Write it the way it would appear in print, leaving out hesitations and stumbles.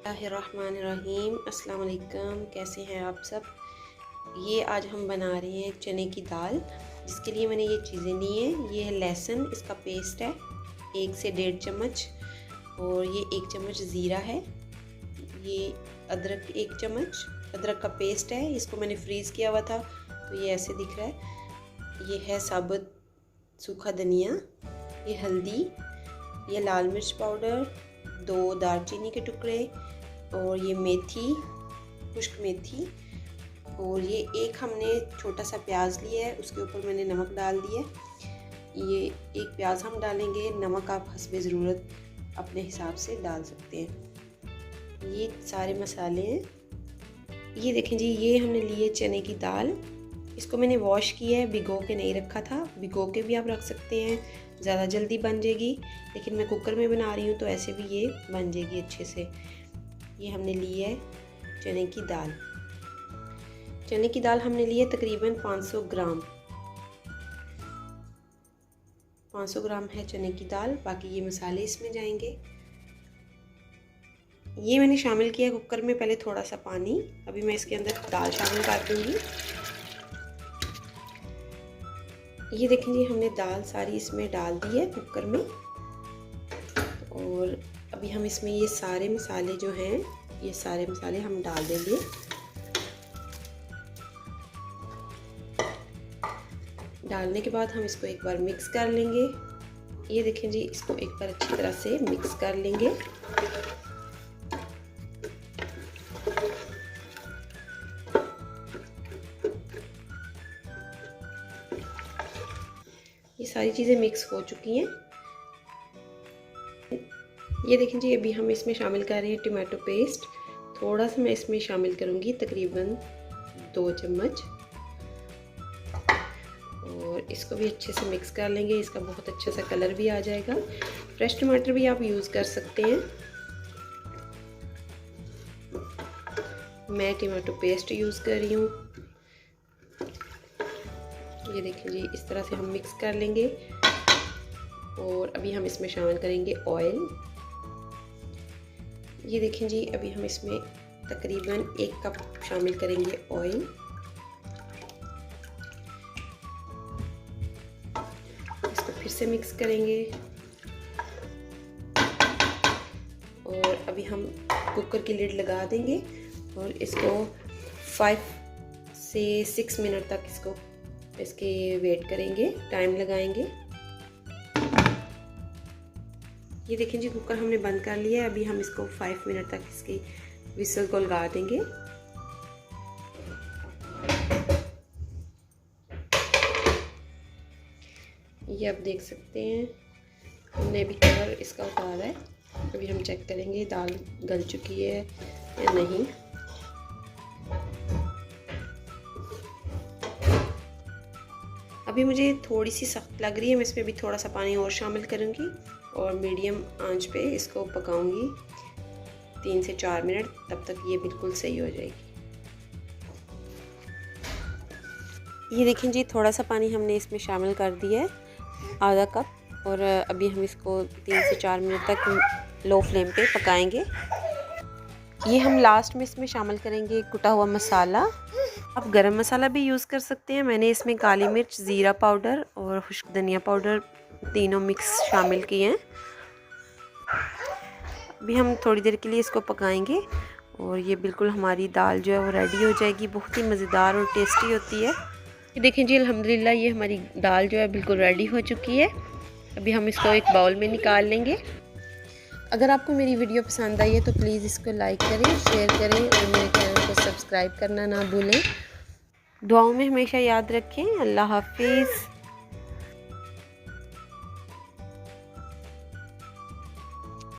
बिस्मिल्लाहिर्रहमानिर्रहीम। अस्सलाम वालेकुम, कैसे हैं आप सब। ये आज हम बना रहे हैं चने की दाल, जिसके लिए मैंने ये चीज़ें ली हैं। ये है लहसुन, इसका पेस्ट है 1 से 1.5 चम्मच, और ये 1 चम्मच ज़ीरा है। ये अदरक 1 चम्मच, अदरक का पेस्ट है। इसको मैंने फ्रीज़ किया हुआ था तो ये ऐसे दिख रहा है। ये है साबुत सूखा धनिया, ये हल्दी, ये लाल मिर्च पाउडर, 2 दालचीनी के टुकड़े, और ये मेथी, खुश्क मेथी, और ये एक हमने छोटा सा प्याज लिया है, उसके ऊपर मैंने नमक डाल दिया। ये एक प्याज हम डालेंगे, नमक आप हस्बे ज़रूरत अपने हिसाब से डाल सकते हैं। ये सारे मसाले हैं। ये देखें जी, ये हमने लिए चने की दाल। इसको मैंने वॉश किया है, भिगो के नहीं रखा था। भिगो के भी आप रख सकते हैं, ज़्यादा जल्दी बन जाएगी, लेकिन मैं कुकर में बना रही हूँ तो ऐसे भी ये बन जाएगी अच्छे से। ये हमने ली है चने की दाल। चने की दाल हमने ली है तकरीबन 500 ग्राम। 500 ग्राम है चने की दाल। बाकी ये मसाले इसमें जाएंगे। ये मैंने शामिल किया कुकर में पहले थोड़ा सा पानी। अभी मैं इसके अंदर दाल शामिल कर दूँगी। ये देखें जी, हमने दाल सारी इसमें डाल दी है कुकर में, और अभी हम इसमें ये सारे मसाले जो हैं, ये सारे मसाले हम डाल देंगे। डालने के बाद हम इसको एक बार मिक्स कर लेंगे। ये देखें जी, इसको एक बार अच्छी तरह से मिक्स कर लेंगे। ये सारी चीज़ें मिक्स हो चुकी हैं। ये देखें जी, अभी हम इसमें शामिल कर रहे हैं टमाटो पेस्ट। थोड़ा सा मैं इसमें शामिल करूँगी, तकरीबन 2 चम्मच, और इसको भी अच्छे से मिक्स कर लेंगे। इसका बहुत अच्छा सा कलर भी आ जाएगा। फ्रेश टमाटर भी आप यूज़ कर सकते हैं। मैं टमाटो पेस्ट यूज़ कर रही हूँ। ये देखें जी, इस तरह से हम मिक्स कर लेंगे, और अभी हम इसमें शामिल करेंगे ऑयल। ये देखें जी, अभी हम इसमें तकरीबन 1 कप शामिल करेंगे ऑयल। इसको फिर से मिक्स करेंगे, और अभी हम कुकर की लिड लगा देंगे, और इसको 5 से 6 मिनट तक इसके वेट करेंगे, टाइम लगाएंगे। ये देखें जी, कुकर हमने बंद कर लिया है। अभी हम इसको 5 मिनट तक इसकी विसल को लगा देंगे। ये आप देख सकते हैं, हमने अभी कवर इसका उतारा है। अभी हम चेक करेंगे दाल गल चुकी है या नहीं। अभी मुझे थोड़ी सी सख्त लग रही है, मैं इसमें भी थोड़ा सा पानी और शामिल करूँगी, और मीडियम आंच पे इसको पकाऊंगी 3 से 4 मिनट, तब तक ये बिल्कुल सही हो जाएगी। ये देखें जी, थोड़ा सा पानी हमने इसमें शामिल कर दिया है, आधा कप, और अभी हम इसको 3 से 4 मिनट तक लो फ्लेम पे पकाएंगे। ये हम लास्ट में इसमें शामिल करेंगे कुटा हुआ मसाला। आप गरम मसाला भी यूज़ कर सकते हैं। मैंने इसमें काली मिर्च, ज़ीरा पाउडर और खुश्क धनिया पाउडर तीनों मिक्स शामिल किए हैं। अभी हम थोड़ी देर के लिए इसको पकाएंगे, और ये बिल्कुल हमारी दाल जो है वो रेडी हो जाएगी। बहुत ही मज़ेदार और टेस्टी होती है। ये देखें जी, अल्हम्दुलिल्लाह ये हमारी दाल जो है बिल्कुल रेडी हो चुकी है। अभी हम इसको एक बाउल में निकाल लेंगे। अगर आपको मेरी वीडियो पसंद आई है तो प्लीज़ इसको लाइक करें, शेयर करें, और मेरे चैनल को सब्सक्राइब करना ना भूलें। दुआओं में हमेशा याद रखें। अल्लाह हाफिज़।